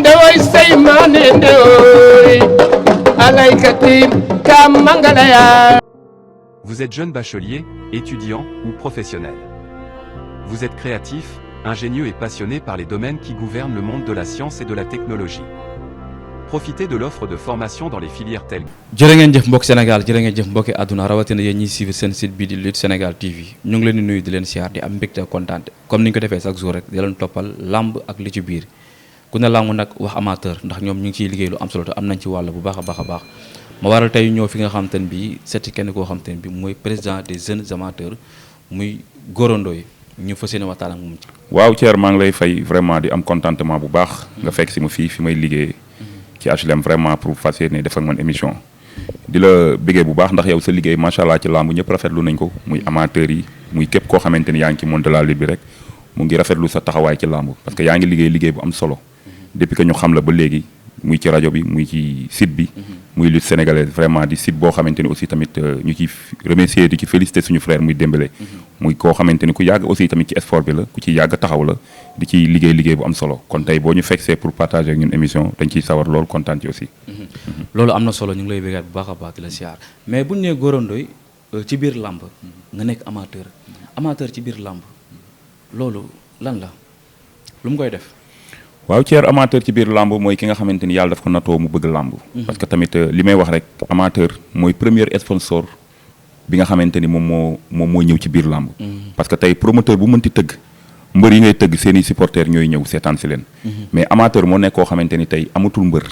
de way say mane de oy alaykati kam mangalaya. Vous êtes jeune bachelier, étudiant ou professionnel. Vous êtes créatif, ingénieux et passionné par les domaines qui gouvernent le monde de la science et de la technologie. Profitez de l'offre de formation dans les filières telles. jërë ngeen jëf mbokk Sénégal jërë ngeen jëf mbokki àdduna rawatina yéen ñiy suivre seen site bii di Lutte Sénégal TV ñu ngi leen di nuyu di leen siyaar di am mbégte kontaan comme ni ñu ko defee chaque jour rek di leen toppal lamb ak li ci biir ku ne lamb nag wax amateur ndax ñoom ñu ngi ciy liggéey lu am solo te am nañ ci wàll bu baax a baax ma waral tey ñëw fi nga xam te ne bii seeti kenn koo xam te ne bii mooy président des jeunes amateurs muy Gora Ndoye ñu fas yéene waxtaan ak moom ci. waaw Thierno maa ngi lay fay vraiment di am contentement bu baax nga fekk si ma fii fi may liggéey ci HLM vraiment pour fas yéene def ak man émission di la bëggee bu baax ndax yow sa liggéey macha allah ci làmb ñëpp rafetlu nañ ko muy amateurs yi muy képp koo xamante ni yaa ngi ci monde de la lutte bi rek mu ngi rafetlu sa taxawaay ci làmb parce que yaa ngi liggéey bu am solo depuis que ñu xam la ba léegi muy ci rajo bi muy ci site bi muy Lutte Sénégalaise vraiment di site boo xamante ni aussi tamit ñu ci remercier di ci féliciter suñu frère muy Dembélé muy koo xamante ni ku yàgg aussi tamit ci sport bi la ku ci yàgg taxaw la di ci liggéey bu am solo kon tey boo ñu feksee pour partager ak ñun émission dañ ciy sawar loolu kontaan ci aussi loolu am na solo ñu ngi lay bëggaat bu baax a baax di la siyaar mais bu ñu nee Gora Ndoye ci biir làmb nga nekk amateur ci biir làmb loolu lan la lu mu koy def. waaw Thierno amateur ci biir làmb mooy ki nga xamante ni yàlla daf ko natoo mu bëgg làmb parce que tamit li may wax rek amateur mooy premier sponsor bi nga xamante ni moom moo ñëw ci biir làmb parce que tey promoteur bu mënti tëgg mbër yi ngay tëgg seeni supporters ñooy ñëw seetaan si leen mais amateur moo nekk koo xamante ni tey amatul mbër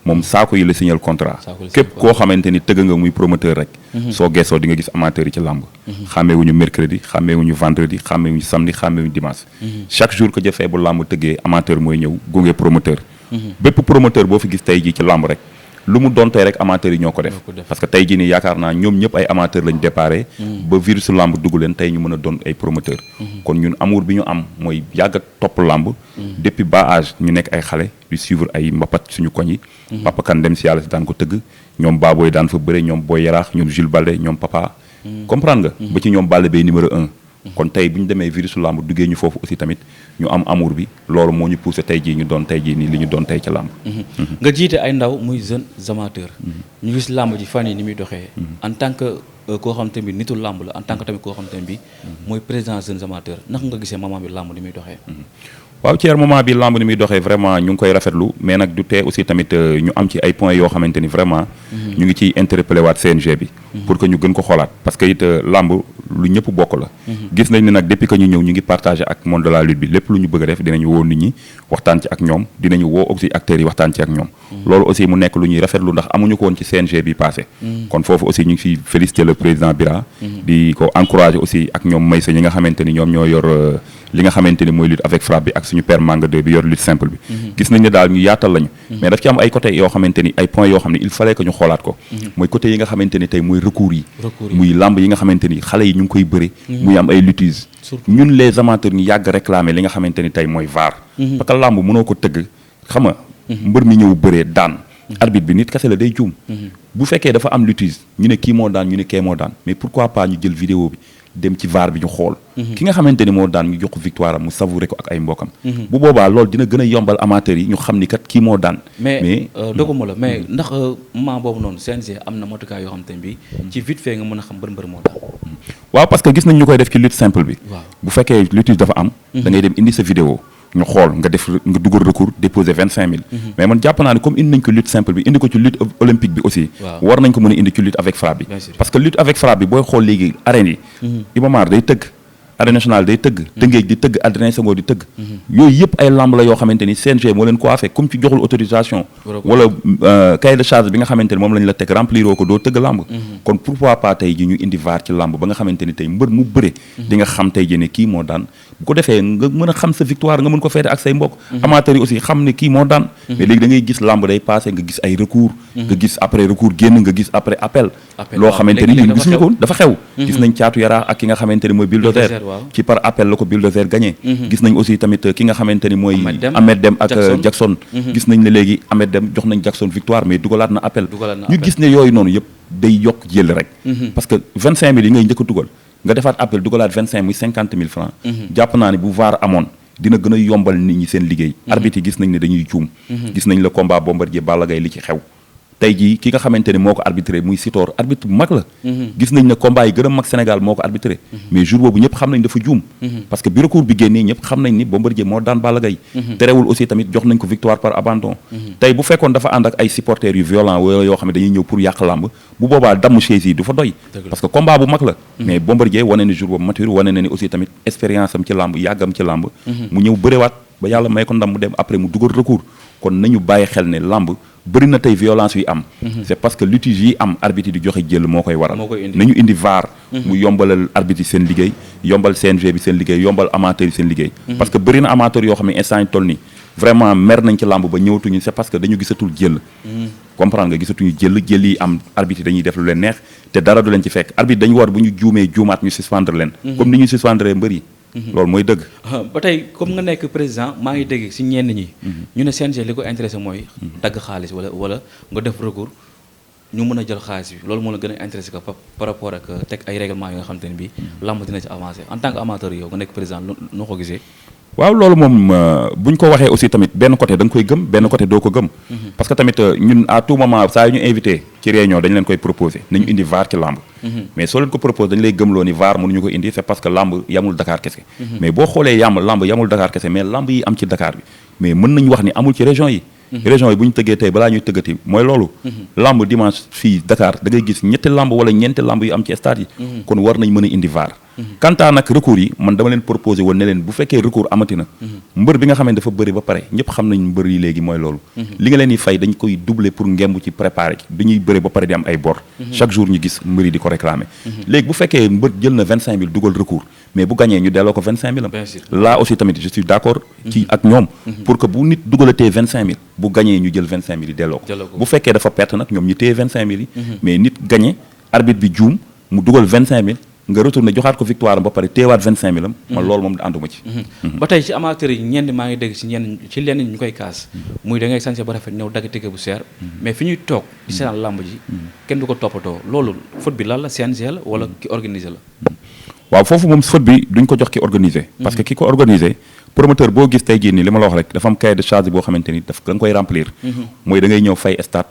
moom saako yi la signal contrat képp koo xamante ni tëgg nga muy promoteur rek soo geesoo di nga gis amateur yi ci làmb xàmmeewuñu mercredi xàmmeewuñu vendredi xàmmeewuñu samedi xàmmeewuñu dimanche chaque jour que jëfee bu làmb tëggee amateur mooy ñëw gunge promoteur bépp promoteur boo fi gis tey ji ci làmb rek lu mu doon tey rek amateur yi ñoo ko def parce que tey jii nii yaakaar naa ñoom ñëpp ay amateur lañ déparé ba virus làmb dugg leen tey ñu mën a doon ay promoteur kon ñun amour bi ñu am mooy yàgg a topp làmb depuis bas âge ñu nekk ay xale di suivre ay mbapat suñu koñ yi Papa Kan dem si yàlla si daan ko tëgg ñoom Baboy daan fa bëre ñoom Boy Yaraax ñoom Jules Balde ñoom Papa comprendre nga ba ci ñoom Balla Beye numéro 1 kon tey bu ñu demee virus làmb duggee ñu foofu aussi tamit ñu am amour bi loolu moo ñu poussé tey jii ñu doon tey jii nii li ñu doon tey ci làmb nga jiite ay ndaw muy jeunes amateurs ñu gis làmb ji fan yi ni muy doxee en tant que koo xam te bi nitul làmb la en tant que tamit koo xam te bi mooy président jeunes amateurs naka nga gisee moment bi làmb ni muy doxee waaw Thierno moment bi lamb ni muy doxee vraiment ñu ngi koy rafetlu mais nag du tee aussi tamit ñu am ci ay points yoo xamante ni vraiment ñu ngi ciy interpellé waat CNG bi pour que ñu gën ko xoolaat parce que it lamb lu ñëpp bokk la gis nañ ni nag depuis que ñu ñëw ñu ngi partagé ak monde de la lutte bi lépp lu ñu bëgg a def dinañu woo nit ñi waxtaan ci ak ñoom dinañu woo aussi acteurs yi waxtaan ci ak ñoom loolu aussi mu nekk lu ñuy rafetlu ndax amuñu ko woon ci CNG bi passé kon foofu aussi ñu ngi fiy féliciter le président Bira di ko encourager aussi ak ñoom Maysa ñi nga xamante ni ñoom ñoo yor li nga xamante ni mooy lutte avec frappe bi ak suñu père Manga 2 bi yor lutte simple bi gis nañ ne daal ñu yaatal lañu mais daf ci am ay côté yoo xamante ni ay points yoo xam ne il fallait que ñu xoolaat ko mooy côté yi nga xamante ni tey mooy recours yi muy lamb yi nga xamante ni xale yi ñu ngi koy bëri muy am ay litiges ñun les amateurs ñu yàgg réclamer li nga xamante ni tey mooy VAR parce que lamb mënoo ko tëgg xam nga mbër mi ñëw bëree daan arbitre bi nit kese la day juum bu fekkee dafa am litige ñu ne kii moo daan ñu ne kee moo daan mais pourquoi pas ñu jël vidéo bi dem ci VAR bi ñu xool ki nga xamante ni moo daan ñu jox ko victoire am mu savouré ko ak ay mbokam bu boobaa loolu dina gën a yombal amateurs yi ñu xam ni kat kii moo daan mais doguma la mais ndax moment boobu noonu CNG am na motukaay yoo xam te ne bi ci vite fait nga mën a xam mbër moo daan waaw parce que gis nañ ñu koy def ci lutte simple bi bu fekkee litige dafa am da ngay dem indi sa vidéo ñu xool nga dugal recours déposer 25000 mais man jàpp naa ne comme indi nañ ko lutte simple bi indi ko ci lutte olympique bi aussi war nañ ko mën a indi ci lutte avec frappe bi parce que lutte avec frappe bi booy xool léegi arènes yi Iba Mar day tëgg arène nationale day tëgg Tëngéej di tëgg Adrien Senghor di tëgg yooyu yëpp ay lamb la yoo xamante ni CNG moo leen coiffé comme ci joxul autorisation wala cahier de charge bi nga xamante ni moom lañ la teg remplir oo ko doo tëgg lamb kon pourquoi pas tey ji ñu indi VAR ci lamb ba nga xamante ni tey mbër mu bëre di nga xam tey ji ne kii moo daan bu ko defee nga mën a xam sa victoire nga mën ko feete ak say mbokk amateurs yi aussi xam ne kii moo daan mais léegi da ngay gis lamb day passé nga gis ay recours nga gis après recours génn nga gis après appel loo xamante ni ñun gisuñu ko dafa xew gis nañ Caatu Yaraax ak ki nga xamante ni mooy Bulldozer ci par appel la ko Bulldozer gagné gis nañ aussi tamit ki nga xamante ni mooy Ahmed Dem ak Jackson gis nañ ne léegi Ahmed Dem jox nañ Jackson victoire mais dugalaat na appel ñu gis ne yooyu noonu yëpp day yokk jël rek parce que 25000 yi ngay njëkk a dugal nga defaat appel dugalaat 25 muy 50 000 francs jàpp naa ne bu VAR amoon dina gën a yombal nit ñi seen liggéey arbitre yi gis nañ ne dañuy juum gis nañ le combat Bombardier Balla Gaye li ci xew tey jii ki nga xamante ne moo ko arbitré muy Sitor arbitre bu mag la gis nañ ne combat yi gën a mag Sénégal moo ko arbitré mais jour boobu ñëpp xam nañ dafa juum parce que bi recours bi génnee ñëpp xam nañ ni Bombardier moo daan Balla Gaye terewul aussi tamit jox nañ ko victoire par abandon tey bu fekkoon dafa ànd ak ay supporters yu violent wala yoo xam ne dañuy ñëw pour yàq làmb bu boobaa damm chaise yi du fa doy parce que combat bu mag la mais Bombardier wane ni jour boobu mature wane na ni aussi tamit expérience am ci làmb yàggam ci làmb mu ñëw bërewaat ba yàlla may ko ndam mu dem après mu dugal recours kon nañu bàyyi xel ne làmb bëri na tey violence yi am c'est parce que litige yi am arbitre di joxe jël moo koy waral nañu indi VAR mu yombalal arbitre yi seen liggéey yombal CNG bi seen liggéey yombal amateur yi seen liggéey parce que bëri na amateur yoo xam ne instant yi toll nii vraiment mer nañ ci làmb ba ñëwatuñu c'est parce que dañu gisatul jël comprendre nga gisatuñu jël yi am arbitre yi dañuy def lu leen neex te dara du leen ci fekk arbitre dañu war bu ñu juumee juumaat ñu suspendre leen comme ni ñuy suspendre mbër yi loolu mooy dëgg ba tey comme nga nekk président maa ngi dégg si ñenn ñi ñu ne CNG li ko intéressé mooy dagg xaalis wala nga def recours ñu mën a jël xaalis bi loolu moo la gën a intéressé ko par rapport ak teg ay règlement yi nga xam te ne bi lamb dina ci avancé en tant que amateur yow nga nekk président noo ko gisee waaw loolu moom buñ ko waxee aussi tamit benn côté da nga koy gëm benn côté doo ko gëm parce que tamit ñun à tout moment saa yu ñu invité ci réunion dañ leen koy proposé nañu indi VAR ci lamb mais soo leen ko proposé dañu lay gëmloo ni VAR mënuñu ko indi c'est parce que lamb yamul Dakar kese mais boo xoolee lamb yamul Dakar kese mais lamb yi am ci Dakar bi mais mën nañu wax ni amul ci région yi région yi bu ñu tëggee tey balaa ñuy tëggati mooy loolu lamb dimanche fii Dakar da ngay gis ñetti lamb wala ñeenti lamb yu am ci stade yi kon war nañ mën a indi VAR quant à nag recours yi man dama leen proposé woon ne leen bu fekkee recours amati na mbër bi nga xam ne dafa bëri ba pare ñëpp xam nañ mbër yi léegi mooy loolu li nga leen di fay dañ koy doubler pour ngemb ci préparer ci bi ñuy bëri ba pare di am ay bor chaque jour ñu gis mbër yi di ko réclamer léegi bu fekkee mbër jël na 25000 dugal recours mais bu gagné ñu delloo ko 25000 am là aussi tamit je suis d'accord ci ak ñoom pour que bu nit dugalatee 25000 bu gagné ñu jël 25000 yi delloo ko bu fekkee dafa perte nag ñoom ñu téye 25000 yi mais nit gagné arbitre bi juum mu dugal 25000 nga retourné joxaat ko victoire am ba pare téewaat 25000 am man loolu moom ànduma ci ba tey ci amateurs yi ñenn maa ngi dégg ci ñenn ci lenn ñu koy kaas muy da ngay sañse ba rafet ñëw dagg ticket bu seer mais fi ñuy toog di seetaan làmb ji kenn du ko toppatoo loolu faute bi lan la CNG la wala ki organisé la waaw foofu moom faute bi duñ ko jox ki organisé parce que ki ko organisé promoteur boo gis tey jii nii li ma la wax rek dafa am cahier de charge boo xamante ni daf da nga koy remplir mooy da ngay ñëw fay stade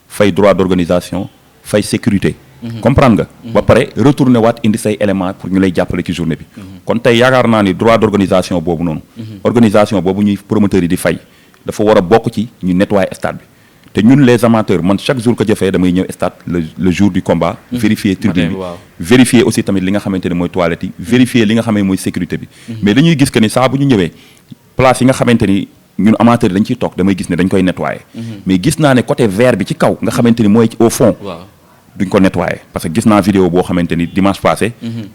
fay droit d'organisation fay sécurité comprendre nga ba pare retourné waat indi say éléments pour ñu lay jàppale ci journée bi kon tey yaakaar naa ni droit d'organisation boobu noonu organisation boobu ñuy promoteurs yi di fay dafa war a bokk ci ñu nettoyer stade bi te ñun les amateurs man chaque jour que jëfee damay ñëw stade le jour du combat vérifier tribune bi vérifier aussi tamit li nga xamante ne mooy toilette yi vérifier li nga xam ne mooy sécurité bi mais dañuy gis que ni saa bu ñu ñëwee place yi nga xamante ni ñun amateurs yi dañ ciy toog damay gis ne dañ koy nettoyer mais gis naa ne côté vert bi ci kaw nga xamante ni mooy au fond duñ ko nettoyer parce que gis naa vidéo boo xamante ni dimanche passé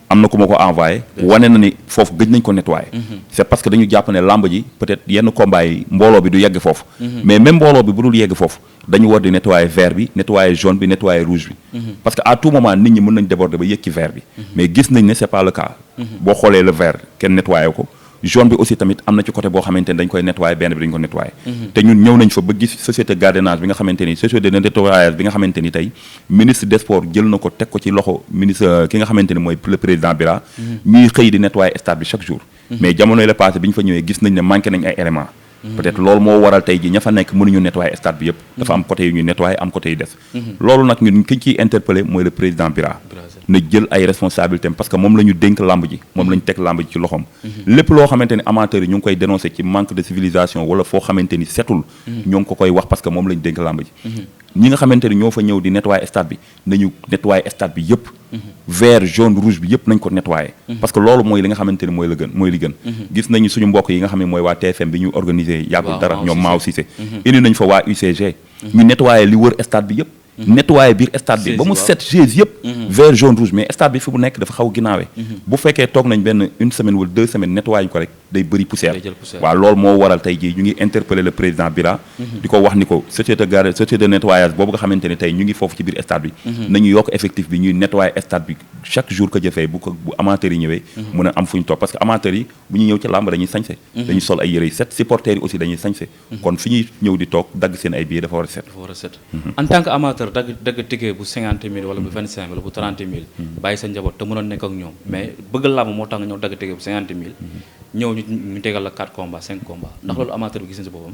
am na ku ma ko envoyé wane na ni foofu gëj nañ ko nettoyer c'est parce que dañu jàpp ne lamb ji peut-être yenn combat yi mbooloo bi du yegg foofu mais même mbooloo bi bu dul yegg foofu dañu war di nettoyer vert bi nettoyer jaune bi nettoyer rouge bi parce que à tout moment nit ñi mën nañ déborder ba yëg ci vert bi mais gis nañ ne c'est pas le cas boo xoolee le vert kenn nettoyer ko jaune bi aussi tamit am na ci côté boo xamante ni dañ koy nettoyer benn bi dañ ko nettoyer te ñun ñëw nañ fa ba gis société gardiennage bi nga xamante ni société de nettoyage bi nga xamante ni tey ministre des sports jël na ko teg ko ci loxo ministre ki nga xamante ni mooy le président Bira ñuy xëy di nettoyer stade bi chaque jour mais jamono yi la passé bi ñu fa ñëwee gis nañ ne manqué nañ ay éléments peut-être loolu moo waral tey ji ña fa nekk mënuñu nettoyer stade bi yëpp dafa am côté yu ñuy nettoyer am côté yu des loolu nag ñun ki ciy interpellé mooy le président Bira na jël ay responsabilités parce que moom la ñu dénk lamb ji moom la ñu teg lamb ji ci loxoom lépp loo xamante ni amateurs yi ñu ngi koy dénoncer ci manque de civilisation wala foo xamante ni setul ñoo ngi ko koy wax parce que moom la ñu dénk lamb ji ñi nga xamante ni ñoo fa ñëw di nettoyer stade bi nañu nettoyer stade bi yëpp vert jaune rouge bi yëpp nañ ko nettoyer parce que loolu mooy li nga xamante ni mooy la gën mooy li gën gis nañu suñu mbokk yi nga xam ne mooy waa TFM bi ñu organisé yàggul dara ñoom Maaw Cissé indi nañ fa waa UCG ñu nettoyer li wër stade bi yëpp nettoyer biir stade bi ba mu set chaise yëpp vert jaune rouge mais stade bi fi mu nekk dafa xaw ginnaawee bu fekkee toog nañ benn une semaine wala 2 semaines nettoyer ñu ko rek day bëri poussière waaw loolu moo waral tey jii ñu ngi interpeller le président Bira di ko wax ni ko société de nettoyage boobu nga xamante ni tey ñu ngi foofu ci biir stade bi nañu yokk effectif bi ñuy nettoyer stade bi chaque jour que jëfee bu amateurs yi ñëwee mën a am fu ñu toog parce que amateurs yi bu ñu ñëw ci làmb dañuy sañse dañuy sol ay yére yi set supporters yi aussi dañuy sañse kon fi ñuy ñëw di toog dagg seen ay billets dafa war a set en tant que amateur dagg ticket bu 50 000 wala bu 25 wala bu 30 000 bàyyi sa njaboot te mënoon nekk ak ñoom mais bëgg làmb moo tax nga ñëw dagg tege bu 50 000 ñëw ñu tegal la 4 combats 5 combats ndax loolu amateur bi gis na si boppam.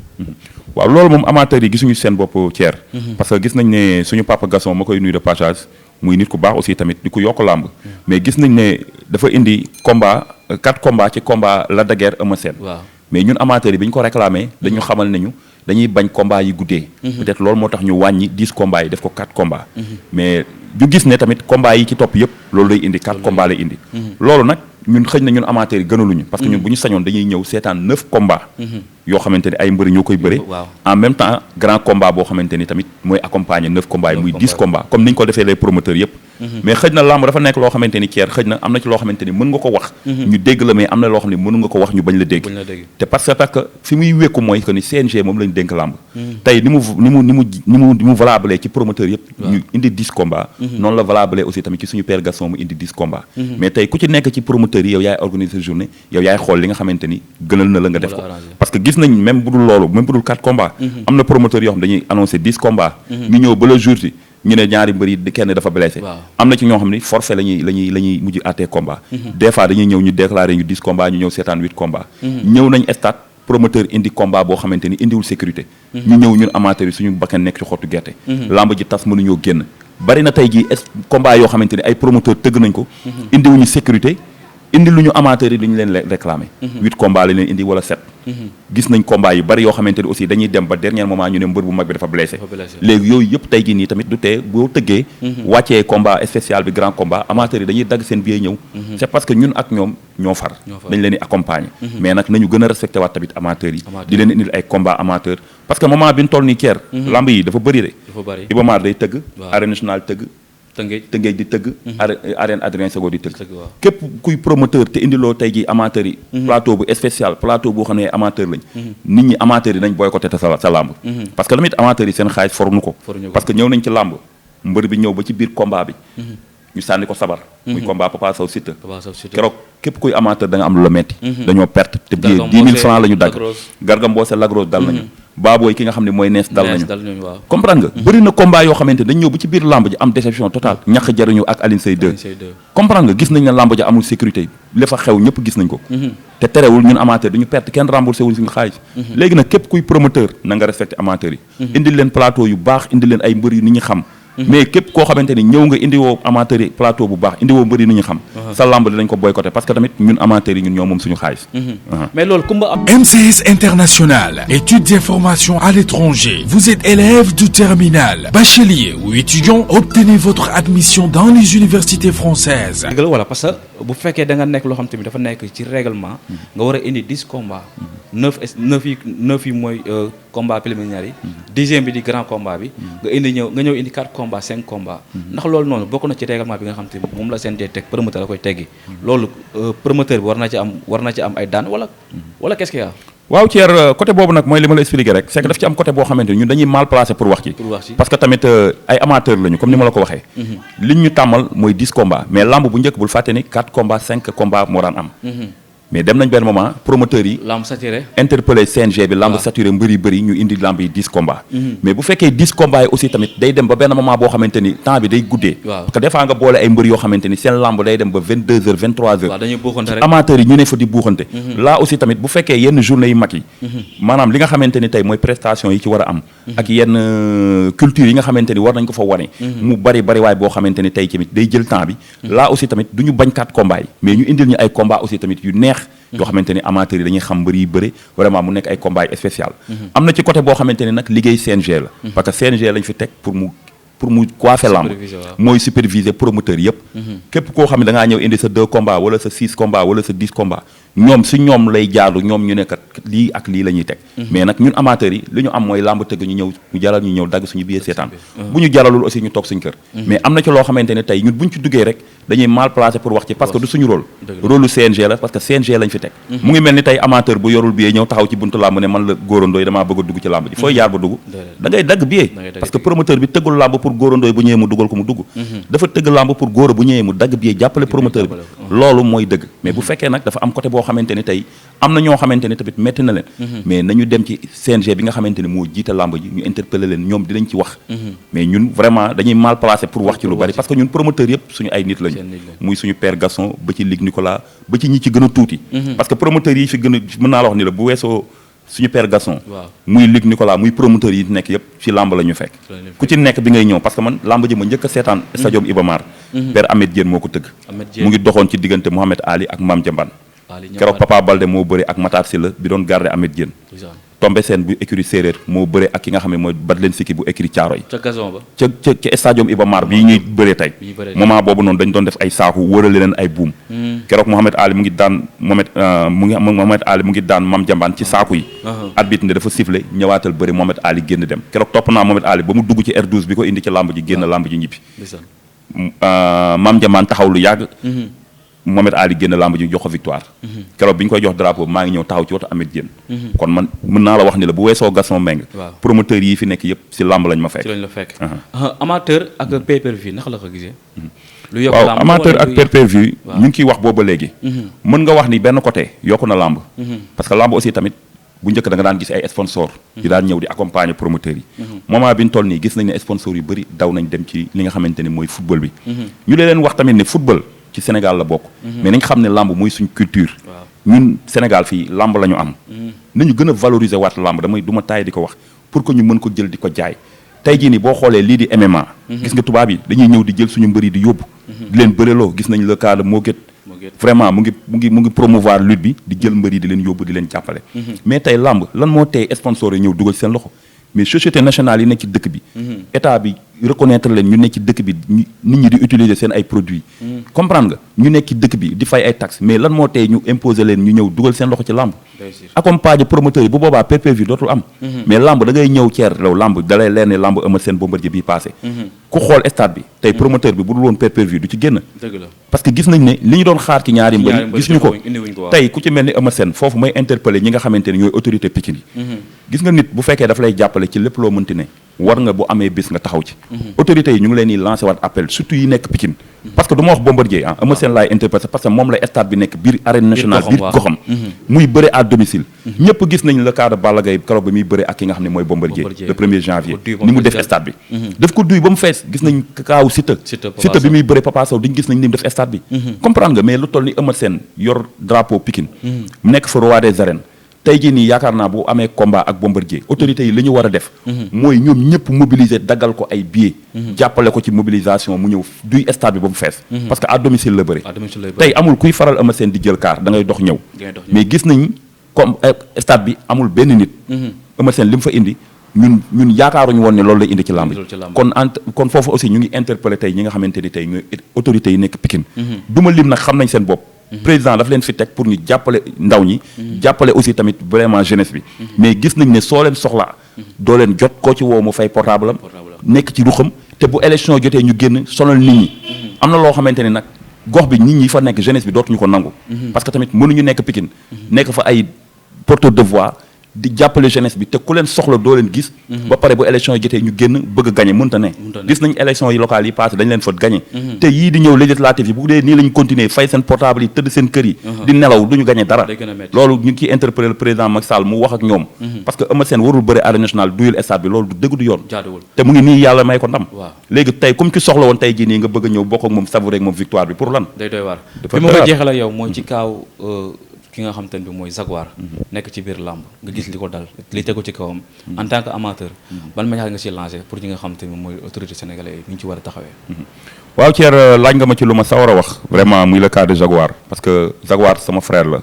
waaw loolu moom amateur yi gisuñu seen bopp Thier. parce que gis nañ ne suñu papa Gaston ma koy nuyu de passage muy nit ku baax aussi tamit di ku yokk làmb mais gis nañ ne dafa indi combat 4 combats ci combat Lac de Guiers Eumeu Sène. waaw mais ñun amateurs yi bi ñu ko réclamé dañu xamal nañu dañuy bañ combat yi guddee. peut-être loolu moo tax ñu wàññi 10 combats yi def ko 4 combats. mais ñu gis ne tamit combats yi ci topp yëpp loolu lay indi 4 combats lay indi. loolu nag ñun xëy na ñun amateurs yi gënaluñu. parce que ñun bu ñu sañoon dañuy ñëw seetaan 9 combats. yoo xamante ni ay mbëri ñoo koy bëre. en même temps grand combat boo xamante ni tamit mooy accompagner 9 combats yi muy 10 combats comme ni ñu ko defee les promoteurs yëpp. mais xëj na lamb dafa nekk loo xamante ni Thier xëj na am na ci loo xamante ni mën nga ko wax. ñu dégg la mais am na loo xam ne mënu nga ko wax ñu bañ la dégg. te parce que fi muy wékku mooy que ni CNG moom lañu dénk lamb. tey ni mu valable ci promoteur yëpp. ñu indi 10 combats. noonu la valable aussi tamit ci suñu père Gaston mu indi 10 combats. mais tey ku ci nekk ci promoteur yi yow yaay organiser journée yow yaay xool li nga xamante ni gënal na la nga def ko parce que gis nañ même bu dul loolu même bu dul 4 combats. am na promoteur yoo xam dañuy annoncé 10 combats. ñu ñëw ba le jour ci ñu ne ñaari mbër yi kenn dafa blessé. am na ci ñoo xam ni forfait la ñuy mujj àttee combat. des fois dañuy ñëw ñu déclaré ñu 10 combats ñu ñëw seetaan 8 combats. ñëw nañ stade promoteur indi combat boo xamante ni indiwul sécurité. ñu ñëw ñun amateurs yi suñu bakkan nekk ci xottu gerte. lamb ji tas mënuñoo génn. bari na tey jii combat yoo xamante ni ay promoteur tëgg nañ ko. indiwuñu sécurité indi lu ñu amateurs yi li ñu leen réclamé. 8 combats la leen indi wala 7. gis nañ combat yu bari yoo xamante ni aussi dañuy dem ba dernier moment ñu ne mbër bu mag bi dafa blessé. léegi yooyu yëpp tey jii nii tamit du tee boo tëggee. wàccee combat spécial bi grand combat amateurs yi dañuy dagg seen billet ñëw. c'est parce que ñun ak ñoom ñoo far. dañ leen di accompagner. mais nag nañu gën a respecté waat tamit amateurs yi. di leen indil ay combat amateur parce que moment bi ñu toll nii Thier. lamb yi dafa bëri de. Iba Mar day tëgg. arène nationale tëgg. Tëngéej di tëgg. arène Adrien Senghor di tëgg. képp kuy promoteur te indiloo tey jii amateurs yi. plateau bu spécial plateau boo xam ne amateur lañ. nit ñi amateurs yi nañ boycotté te sa làmb. parce que tamit amateurs yi seen xaalis fornu ko. parce que ñëw nañ ci làmb mbër bi ñëw ba ci biir combat bi. ñu sànni ko sabar. muy combat Papa Sow Siteu. keroog képp kuy amateur da nga am lu la metti. dañoo perte te billet 10 000 francs la ñu dagg. Garga Mbossé Lac Rose dal nañu. Baabooy ki nga xam ne mooy nees dal nañu comprendre nga bëri na combat yoo xamante dañ ñëw ba ci biir lamb ji am déception totale ñàkk jariñu ak Alioune Seye 2 comprendre nga gis nañ ne lamb ji amul sécurité li fa xew ñëpp gis nañ ko te terewul ñun amateur duñu perte kenn remboursé wuñ suñu xaalis léegi nag képp kuy promoteur na nga respecté amateurs yi indil leen plateau yu baax indil leen ay mbër yu nit ñi xam mais képp koo xamante ni ñëw nga indiwoo amateur yi plateau bu baax indiwoo mbëri ni ñu xam sa lamb dinañ ko boycotté parce que tamit ñun amateurs yi ñun ñoo moom suñu xaalis mais loolu kumba am MCS International, études et formations à l'étranger. Vous êtes élève du terminal, bachelier ou étudiant, obtenez votre admission dans les universités françaises. Voilà, parce que bu fekkee da nga nekk loo xam te ni dafa nekk ci règlement nga war a indi 10 combats 9 yi mooy combat préliminaire yi 10e bi di grand combat bi nga ñëw indi 4 combats 5 combats ndax loolu noonu bokk na ci règlement bi nga xam te moom la CNG teg promoteur la koy teggi loolu promoteur bi war na ci am ay daan wala qu'est-ce qu'il y a waaw Thier côté boobu nag mooy li ma la expliqué rek c'est que daf ci am côté boo xamante ni ñun dañuy mal placé pour wax ci parce que tamit ay amateurs lañu comme ni ma la ko waxee liñ ñu tàmmal mooy 10 combats mais lamb bu njëkk bul fàtte ni 4 combats 5 combats moo daan am mais dem nañ benn moment promoteurs yi lamb saturé interpellé CNG bi lamb saturé bëri ñu indi lamb yi 10 combats mais bu fekkee 10 combats yi aussi tamit day dem ba benn moment boo xamante ni temps bi day guddee parce que des fois nga boole ay mbër yoo xamante ni seen lamb day dem ba 22h 23h amateurs yi ñu ne fa di buuxante là aussi tamit bu fekkee yenn journée yu mag yi maanaam li nga xamante ni tey mooy prestation yi ci war a am ak yenn culture yi nga xamante ni war nañ ko fa wane mu bari waay boo xamante ni tey tamit day jël temps bi là aussi tamit du ñu bañ 4 combats yi mais ñu indil ñu ay combats aussi tamit yu neex yoo xamante ni amateurs yi dañuy xam mbër yi bëre vraiment mu nekk ay combat spécial am na ci côté boo xamante ni nag liggéey CNG la parce que CNG lañ fi teg pour mu coiffer lamb mooy superviser promoteur yëpp képp koo xam ne da ngaa ñëw indi sa 2 combats wala sa 6 combats wala sa 10 combats ñoom si ñoom lay jaadu ñoom ñu nekkat lii ak lii la ñuy teg mais nag ñun amateurs yi li ñu am mooy lamb tëgg ñu ñëw mu jaral ñu ñëw dagg suñu billet seetaan bu ñu jaralul aussi ñu toog suñu kër mais am na ci loo xamante ne tey ñun buñ ci duggee rek dañuy mal placé pour wax ci parce que du suñu rôle lu CNG la parce que CNG lañ fi teg mu ngi mel ni tey amateur bu yorul billet ñëw taxaw ci buntu lamb ne man la góorandooy damaa bëgg a dugg ci lamb ji fooy jaar ba dugg da ngay dagg billet parce que promoteur bi tëggul lamb pour góorandooy bu ñëwee mu dugal ko mu dugg dafa tëgg lamb pour góor bu ñëwee mu dagg billet jàppale promoteur bi loolu mooy dëgg mais bu fekkee nag dafa am côté boo xamante ni tey am na ñoo xamante ni tamit metti na leen mais nañu dem ci CNG bi nga xamante ni moo jiite làmb ji ñu interpeller leen ñoom dinañ ci wax mais ñun vraiment dañuy mal placé pour wax ci lu bari parce que ñun promoteurs yëpp suñu ay nit lañu muy suñu père Gaston ba ci Ligue Nicolas ba ci ñi ci gën a tuuti parce que promoteurs yi fi gën a mën naa la wax ni la bu weesoo suñu père Gaston muy Ligue Nicolas muy promoteurs yi nekk yëpp ci làmb la ñu fekk ku ci nekk bi ngay ñëw parce que man làmb ji ma njëkk a seetaan stadium Iba Mar père Ahmed Diène moo ko tëgg mu ngi doxoon ci diggante Mohamed Ali ak Mame Diambane keroog Papa Balde moo bëri ak Matar Sylla bi doon garder Ahmed Diène tombé seen bu écurie séeréer moo bëre ak ki nga xam ne mooy Badlen Siki bu écurie Thiaroye ca gazon ba ca stadium Iba Mar bii ñuy bëree tey moment boobu noonu dañ doon def ay saaku wërale leen ay buum keroog Mohamed Ali mu ngi daan Mohamed Ali mu ngi daan Mame Diambane ci saaku yi arbitre ne dafa sifflé ñëwaatal bëri Mohamed Ali génn dem keroog topp naa Mohamed Ali ba mu dugg ci R12 bi ko indi ci làmb ji génn làmb ji ñibbi Mame Diambane taxaw lu yàgg Mohamed Ali génn lamb ji jox ko victoire keroog bi ñu koy jox drapeau maa ngi ñëw taxaw ci woto Ahmed Diène kon man mën naa la wax ni la bu weesoo Gaston Mbengue promoteur yi fi nekk yëpp si lamb lañ ma fekk amateur ak pay-per-view naka la ko gisee lu yokk waaw amateur ak pay-per-view ñu ngi ciy wax booba léegi mën nga wax ni benn côté yokku na lamb parce que lamb aussi tamit bu njëkk da nga daan gis ay sponsor yi daan ñëw di accompagner promoteurs yi moment bi ñu toll nii gis nañ ne sponsor yu bëri daw nañ dem ci li nga xamante ne mooy football bi ñu leen wax tamit ne football ci Sénégal la bokk mais nañ xam ne lamb muy suñ culture ñun Sénégal fii lamb la ñu am nañu gën a valoriser waat lamb damay du ma taay di ko wax pour que ñu mën ko jël di ko jaay tey jii nii boo xoolee lii di MMA gis nga tubaab yi dañuy ñëw di jël suñu mbëri di yóbbu di leen bëreloo gis nañ le cas de Moguet vraiment mu ngi promouvoir lutte bi di jël mbëri di leen yóbbu di leen jàppale mais tey lamb lan moo tey sponsor yi ñëw dugal seen loxo mais société nationale yi nekk ci dëkk bi état bi reconnaître leen ñu nekk ci dëkk bi nit ñi di utiliser seen ay produits comprendre nga ñu nekk ci dëkk bi di fay ay taxes mais lan moo tey ñu imposer leen ñu ñëw dugal seen loxo ci lamb accompagner promoteurs yi bu boobaa pay-per-view dootul am mais lamb da ngay ñëw ceer law lamb dalay leer ne lamb Eumeu Sène Bombardier bii passé ku xool stade bi tey promoteur bi bu dul woon pay-per-view du ci génn parce que gis nañ ne li ñu doon xaar ci ñaari mbëri gisuñu ko tey ku ci mel ni Eumeu Sène foofu may interpeller ñi nga xamante ne ñooy autorité Pikine yi gis nga nit bu fekkee daf lay jàppale ci lépp loo mënti ne war nga bu amee bis nga taxaw ci autorités yi ñu ngi leen di lancé waat appel surtout yi nekk Pikine parce que du ma wax Bombardier Eumeu Sène laay interpréter parce que moom la stade bi nekk biir arène nationale biir goxam muy bëre à domicile ñëpp gis nañ le cas de Balla Gaye keroog ba muy bëre ak ki nga xam ne mooy Bombardier le 1er janvier ni mu def stade bi daf ko duy ba mu fees gis nañ kaaw Siteu bi muy bëre Papa Sow diñ gis nañ ni mu def stade bi comprendre nga mais lu toll ni Eumeu Sène yor drapeau Pikine mu nekk fa roi des arènes tey jii nii yaakaar naa bu amee combat ak Bombardier autorités yi li ñu war a def mooy ñoom ñëpp mobiliser daggal ko ay billets jàppale ko ci mobilisation mu ñëw duy stade bi ba mu fees parce que à domicile la bëri tey amul kuy faral Eumeu Sène di jël car da ngay dox ñëw mais gis nañ comme stade bi amul benn nit Eumeu Sène li mu fa indi ñun yaakaaruñu woon ne loolu lay indi ci làmb kon foofu aussi ñu ngi interpellé tey ñi nga xamante ni tey ñooy autorités yi nekk Pikine du ma lim nag xam nañ seen bopp président daf leen fi teg pour ñu jàppale ndaw ñi jàppale aussi tamit vraiment jeunesse bi mais gis nañ ne soo leen soxla doo leen jot koo ci woo mu fay portable am nekk ci ruxam te bu élection jotee ñu génn sonal nit ñi am na loo xamante ne nag gox bi nit ñi fa nekk jeunesse bi dootuñu ko nangu parce que tamit mënuñu nekk Pikine nekk fa ay porteur de voix di jàppale jeunesse bi te ku leen soxla doo leen gis ba pare bu élection yi jotee ñu génn bëgg a gagné mënta ne gis nañ élection yi locales yi passé dañ leen fa gagné te yii di ñëw législative yi bu dee nii lañ continuer fay seen portable yi tëdd seen kër yi di nelaw du ñu gagné dara loolu ñu ngi ciy interpellé le président Macky Sall mu wax ak ñoom parce que Eumeu Sène warul bëre arène nationale duyul stade bi loolu du dëgg du yoon te mu ngi nii yàlla may ko ndam léegi tey comme ki soxla woon tey jii nii nga bëgg a ñëw bokk ak moom savourer ak moom victoire bi pour lan day doy waar fi ma koy jeexal ak yow mooy ci kaaw ki nga xam te ne bi mooy Jaguar nekk ci biir làmb nga gis li ko dal li tegu ci kawam en tant que amateur ban message nga si lancé pour ñi nga xam te ne mooy autorité sénégalais yi ñu ci war a taxawee waaw Thier laaj nga ma ci lu ma sawar a wax vraiment muy le cas de Jaguar parce que Jaguar sama frère la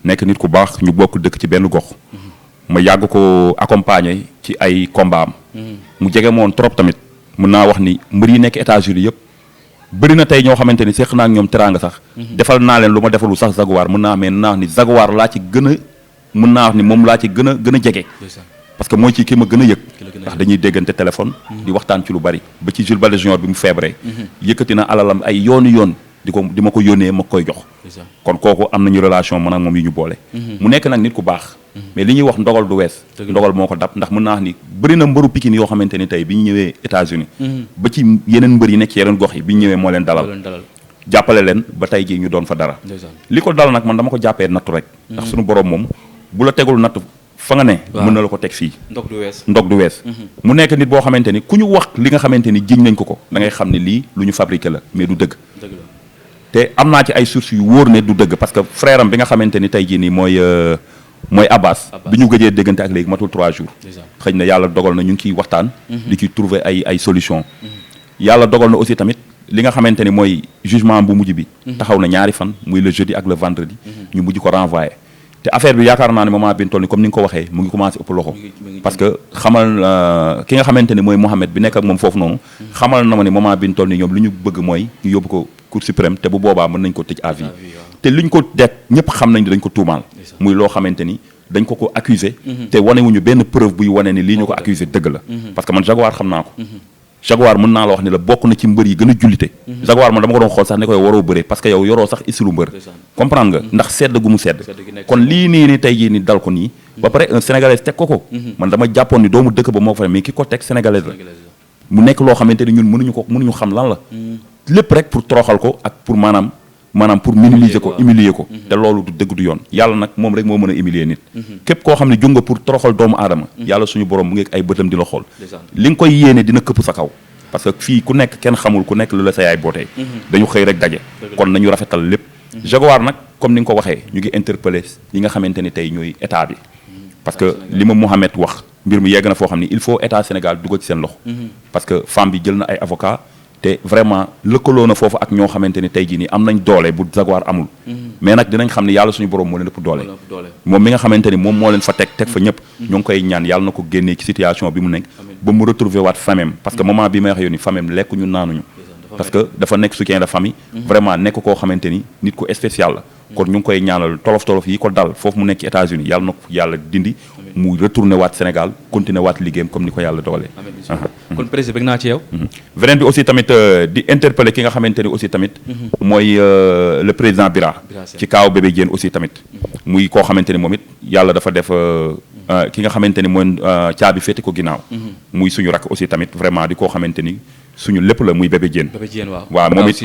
nekk nit ku baax ñu bokk dëkk ci benn gox ma yàgg ko accompagner ci ay combat am mu jege moon trop tamit mën naa wax ni mbër yi nekk États-Unis yëpp bëri na tey ñoo xamante ni seq naa ak ñoom teraanga sax defal naa leen lu ma defalu sax Jaguar mën naa mais naa wax ni Jaguar laa ci gën a mën naa wax ni moom laa ci gën a jege parce que mooy ci ki ma gën a yëg ndax dañuy déggante téléphone di waxtaan ci lu bari ba ci Jules Baldé Junior bi mu feebaree yëkkati na alalam ay yooni yoon di ma ko yónnee ma koy jox kon kooku am nañu relation man ak moom yi ñu boole mu nekk nag nit ku baax mais li ñuy wax ndogal du wees ndogal moo ko dab ndax mën naa wax ni bëri na mbëru Pikine yoo xamante ni tey bi ñu ñëwee États-Unis ba ci yeneen mbër yi nekk ci yeneen gox yi bi ñu ñëwee moo leen dalal jàppale leen ba tey jii ñu doon fa dara li ko dal nag man dama ko jàppee nattu rek ndax suñu borom moom bu la tegul nattu fa nga ne mën na la ko teg fii ndog du wees mu nekk nit boo xamante ni ku ñu wax li nga xamante ni jiñ nañ ko da ngay xam ne lii lu ñu fabriqué la mais du dëgg te am naa ci ay sources yu wóor ne du dëgg parce que frère am bi nga xamante ni tey jii nii mooy Abbas bi ñu gëjee déggante ak léegi matul 3 jours xëy na yàlla dogal na ñu ngi ciy waxtaan di ci trouver ay solution yàlla dogal na aussi tamit li nga xamante ni mooy jugement bu mujj bi taxaw na ñaari fan muy le jeudi ak le vendredi ñu mujj ko renvoyé te affaire bi yaakaar naa ne moment bi ñu toll ni comme ni nga ko waxee mu ngi commencé ëpp loxo parce que xamal ki nga xamante ni mooy Mohamed bi nekk ak moom foofu noonu xamal na ma ne moment bi ñu toll ni ñoom li ñu bëgg mooy ñu yóbbu ko Cour suprême te bu boobaa mën nañ ko tëj à vie te liñ ko det ñëpp xam nañ dañ ko tuumaal muy loo xamante ni dañ ko accusé te wanewuñu benn preuve buy wane ni lii ñu ko accusé dëgg la parce que man Jaguar xam naa ko Jaguar mën naa la wax ni la bokk na ci mbër yi gën a jullite Jaguar man dama ko doon xool sax ne koy waroo bëree parce que yow yoroo sax isilu mbër comprendre nga ndax sedd gu mu sedd kon lii nii ni tey jii ni dal ko nii ba pare un sénégalais teg ko man dama jàppoon ni doomu dëkk ba moo ko fa mais ki ko teg sénégalais la mu nekk loo xamante ni ñun mënuñu xam lan la lépp rek pour toroxal ko ak pour maanaam pour minimiser ko humilier ko te loolu du dëgg du yoon yàlla nag moom rek moo mën a humilier nit képp koo xam ne jóg nga pour toroxal doomu aadama yàlla suñu borom mu ngi ay bëtam di la xool li nga koy yéene dina këpp sa kaw parce que fii ku nekk kenn xamul ku nekk lu la sa yaay bootee dañu xëy rek daje kon nañu rafetal lépp Jaguar nag comme ni nga ko waxee ñu ngi interpellé ñi nga xamante ni tey ñooy état bi parce que li ma Mohamed wax mbir mi yegg na foo xam ne il faut état Sénégal dugal ci seen loxo parce que femme bi jël na ay avocat te vraiment lëkkaloo na foofu ak ñoo xamante ni tey jii nii am nañ doole bu Jaguar amul mais nag dinañ xam ne yàlla suñu borom moo leen ëpp doole moom mi nga xamante ni moom moo leen fa teg fa ñëpp ñoo ngi koy ñaan yàlla na ko génnee ci situation bi mu nekk ba mu retrouver waat famem parce que moment bi may wax yow ni famem lekk ñu naanuñu parce que dafa nekk soutien de famille vraiment nekk koo xamante ni nit ku spécial la kon ñu ngi koy ñaanal tolof yi ko dal foofu mu nekk ci États-Unis yàlla na ko yàlla dindi mu retourné waat Sénégal continuer waat liggéeyam comme ni ko yàlla dogalee kon président bëgg naa ci yow beneen bi aussi tamit di interpeller ki nga xamante ni aussi tamit mooy le président Bira ci kaaw bébé Diène aussi tamit muy koo xamante ni moom it yàlla dafa def ki nga xamante ni mooy caabi féete ko ginnaaw muy suñu rakk aussi tamit vraiment di koo xamante ni suñu lépp la muy bébé Diène waaw moom it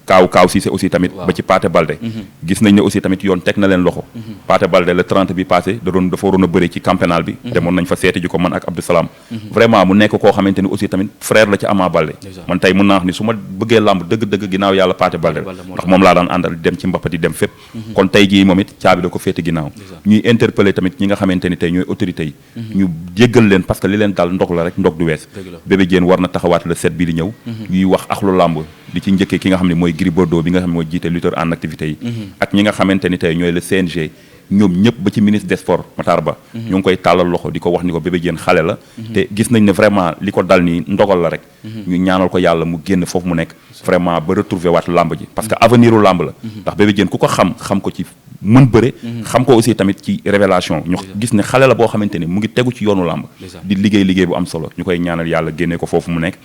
kaaw Cissé aussi tamit ba ci Pathé Baldé gis nañ ne aussi tamit yoon teg na leen loxo Pathé Baldé le 30 bi passé dafa waroon a bëri ci camp pénal bi demoon nañ fa seeti ji ko man ak Abdou Salam vraiment mu nekk koo xamante ni aussi tamit frère la ci Ama Baldé man tey mën naa wax ni su ma bëggee làmb dëgg-dëgg ginnaaw yàlla Pathé Baldé ndax moom laa daan àndal dem ci mbappat yi dem fépp kon tey jii moom it caabi da ko féete ginnaaw ñuy interpeller tamit ñi nga xamante ni tey ñooy autorités yi ñu jéggal leen parce que li leen dal ndog la rek ndog du wees bébé Diène war na taxawaat le 7 bi di ñëw ñuy wax axlu làmb di ci njëkkee ki nga xam ne mooy Gris Bordeaux bi nga xam ne mooy jiite lutteur en activité yi ak ñi nga xamante ni tey ñooy le CNG ñoom ñëpp ba ci ministre des sports Matar Ba ñu ngi koy tàllal loxo di ko wax ni ko bébé Diène xale la te gis nañ ne vraiment li ko dal nii ndogal la rek ñu ñaanal ko yàlla mu génn foofu mu nekk vraiment ba retrouver waat làmb ji parce que avenir u làmb la ndax bébé Diène ku ko xam ko ci mën bëre xam ko aussi tamit ci révélation ñu gis ne xale la boo xamante ni mu ngi tegu ci yoonu làmb di liggéey bu am solo ñu koy ñaanal yàlla génnee ko foofu mu nekk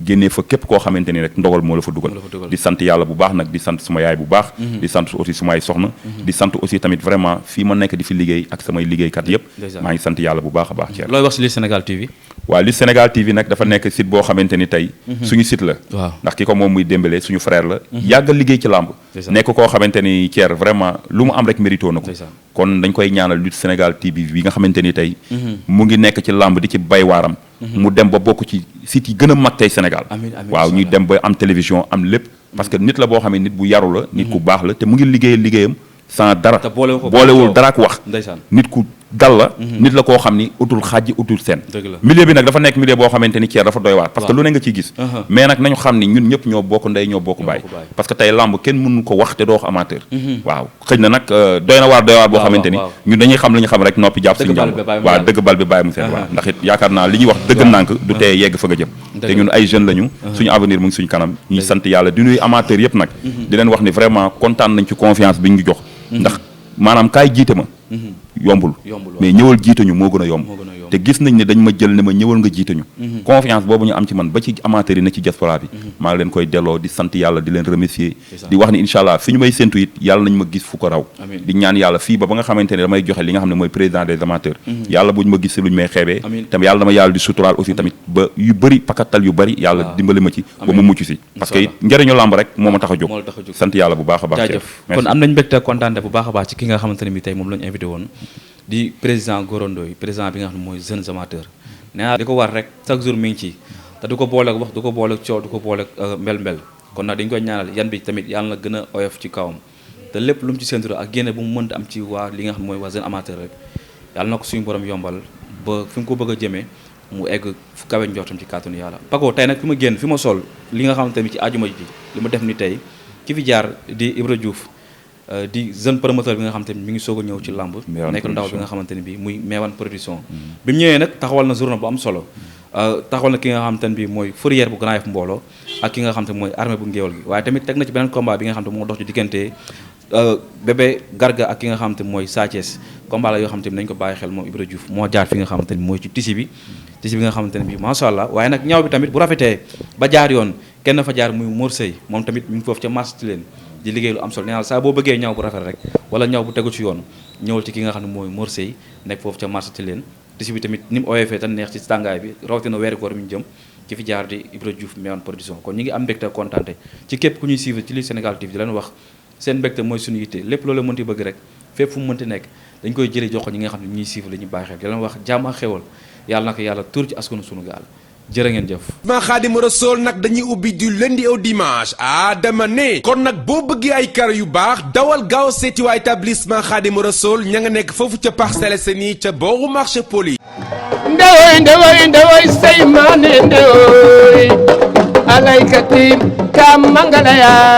génnee fa képp koo xamante ni rek ndogal moo la fa dugal di sant yàlla bu baax nag di sant suma yaay bu baax di sant aussi sumay soxna di sant aussi tamit vraiment fii ma nekk di fi liggéey ak samay liggéeykat yépp maa ngi sant yàlla bu baax a baax ci looy wax ci li Sénégal TV waaw li Sénégal TV nag dafa nekk site boo xamante ni tey suñu site la ndax ki ko moom muy Dembélé suñu frère la yàgg liggéey ci làmb nekk koo xamante ni Thier vraiment lu mu am rek mérito na ko kon dañ koy ñaanal lutte Sénégal TV bi nga xamante ni tey mu ngi nekk ci làmb di ci bay waaram mu dem ba bokk ci site yi gën a mag tey Sénégal waaw ñuy dem ba am télévision am lépp parce que nit la boo xam ne nit bu yaru la nit ku baax la te mu ngi liggéeyam sans dara boolewul dara ak wax nit ku dal la nit la koo xam ni utul xaaj utul seen milieu bi nag dafa nekk milieu boo xamante ni Thier dafa doy waar parce que lu ne nga ciy gis mais nag nañu xam ni ñun ñëpp ñoo bokk ndey ñoo bokk baay parce que tey lamb kenn mënu ko wax te doo wax amateur waaw xëy na nag doy na waar boo xamante ni ñun dañuy xam li ñu xam rek noppi jàpp suñu jàmm waaw dëgg bal bi bàyyi mu seet waaw ndax it yaakaar naa li ñuy wax dëgg nànk du tee yegg fa nga jëm te ñun ay jeunes lañu suñu avenir mu ngi suñu kanam ñuy sant yàlla di nuyu amateur yëpp nag di leen wax ni vraiment kontaan nañ ci confiance bi ñu jox ndax maanaam kaay jiite ma yombul mais ñëwal jiite ñu moo gën a yomb te gis nañ ne dañ ma jël ne ma ñëwal nga jiite ñu confiance boobu ñu am ci man ba ci amateur yi ne ci diaspora bi maa ngi leen koy delloo di sant yàlla di leen remercier di wax ni incha allah fi ñu may séntu it yàlla nañ ma gis fu ko raw di ñaan yàlla fii ba nga xamante ne damay joxe li nga xam ne mooy président des amateurs yàlla buñu ma gis si luñu may xeebee tam yàlla dama yàlla di suturaal aussi tamit ba yu bëri pakatal yu bëri yàlla dimbali ma ci ba mu mucc si parce que it njëriñu làmb rek moo ma tax a jóg sant yàlla bu baax a baax kon am nañ mbégte kontaante bu baax a baax ci ki nga xamante ne bi tey moom lañu invité woon di président Gora Ndoye président bi nga xam ne mooy jeunes amateurs nee naa di ko war rek chaque jour mi ngi ci te du ko boole ak wax du ko boole ak coow du ko boole ak mbel-mbel kon nag dañu koy ñaanal yan bi tamit yàlla na gën a oyof ci kawam te lépp lu mu ci séntu ak génne bu mu mënta am ci waa li nga xam ne mooy waa jeunes amateurs rek yàlla na ko suñu borom yombal ba fi mu ko bëgg a jëmee mu egg fu kawe njortam ci kàttanu yàlla Paco tey nag fi ma génn fi ma sol li nga xamante ni ci ajuma ji li ma def ni tey ki fi jaar di Ibra Diouf di jeune promoteur bi nga xamante ni mi ngi soog a ñëw ci làmb nekk ndaw bi nga xamante ni bi muy Mewane production bi mu ñëwee nag taxawal na journée bu am solo taxawal na ki nga xamante ne bi mooy fourrière bu Grand Yoff mbooloo ak ki nga xamante ne mooy armée bu ngéwal gi waaye tamit teg na ci beneen combat bi nga xamante moo dox ci diggante bébé Garga ak ki nga xamante mooy Sa Thiès combat la yoo xamante ni nañ ko bàyyi xel moom Ibra Diouf moo jaar fi nga xamante ni mooy ci tisi bi nga xamante ne bi macha allah waaye nag ñaw bi tamit bu rafetee ba jaar yoon kenn fa jaar muy Mor Sey moom tamit mi ngi foofu ca marché ti leen di liggéey lu am solo nee naa saa boo bëggee ñaw bu rafet rek wala ñaw bu tegu ci yoon ñëwal ci ki nga xam ne mooy Mor Sey nekk foofu ca marché ti leen tisi bi tamit ni mu oyofee tan neex ci tàngaay bi rawatina weeri koor mi ñu jëm ci fi jaar di Ibra Diouf Mewane production kon ñi ngi am mbégte kontaante ci képp ku ñuy suivre ci li Sénégal TV di leen wax seen mbégte mooy suñu yitte lépp loolu mënti bëgg rek fépp fu mu mënti nekk dañ koy jëlee jox ko ñi nga xam ne ñuy suivre la ñuy bàyyi xel di leen wax jàmm ak xewal yàlla na ko yàlla tur ci askanu sunu gaal jërë ngeen jëf ma Xaadimu Rasuul nag dañuy ubbi du lundi au dimanche dama ne kon nag boo bëggee ay kar yu baax dawal gaaw seeti waa établissement Xaadimu Rasuul ña nga nekk foofu ca Parcelles Assainies ca booru marché poli ndewoy say maane ndewoy alaykati kam mangalaya